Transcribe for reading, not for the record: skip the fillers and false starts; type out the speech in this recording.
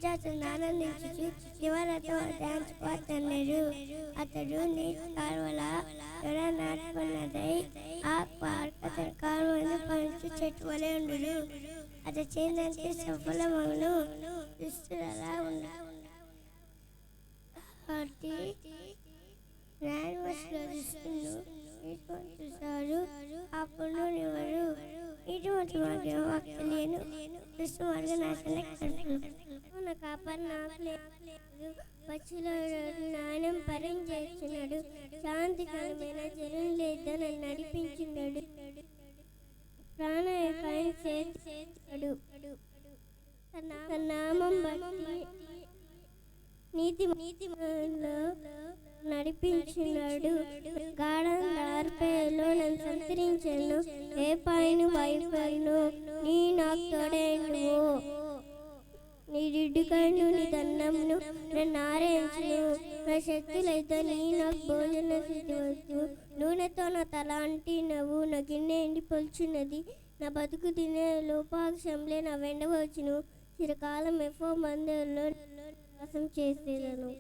దుశ్శాసన ఆనందించుచు శివరథం ధ్యానించుకోవద్దన్నాడు. అతడు నీటి కాలువల ఎడ నాటుకున్నదై ఆ అతని కాలువను పంచు చెట్టు వలె ఉండును. అతడు చేయందంటే సఫలమగును. దుష్టులలా కాబట్టి న్యాయవశుల దుష్టులను నీతిమంతుడు అప్పుడు ఎవరు? నీతిమంతు మార్గం వాకు తెలియను, దుష్టు మార్గం నాశనానికి కలుపును. కాపరి నాకు లేదు, పక్షుల నాణ్యం పరించేస్తున్నాడు. శాంతికరమైన జలం లేదా నన్ను నడిపించున్నాడు. ప్రాణాయకాయం చేర్చాడు. తన నామం బట్టి నీతి నడిపించినాడు. గాఢంధార్పేలో నన్ను సంతరించాను. ఏ పాయను వైపను నీ నాకు తోడైనవు. నీ దిడ్డుకను నీ దండంను నన్ను ఆరేయించును. నా శక్తులైతే నీ నాకు భోజన సిద్ధవచ్చు. నూనెతో నా తల అంటినవు. నా గిన్నె ఎండి పొల్చున్నది. నా బతుకు తినే లోపాక్షంలే నా వెండవచ్చును. చిరకాలం ఎఫో మందిరంలో వాసం చేసేదను.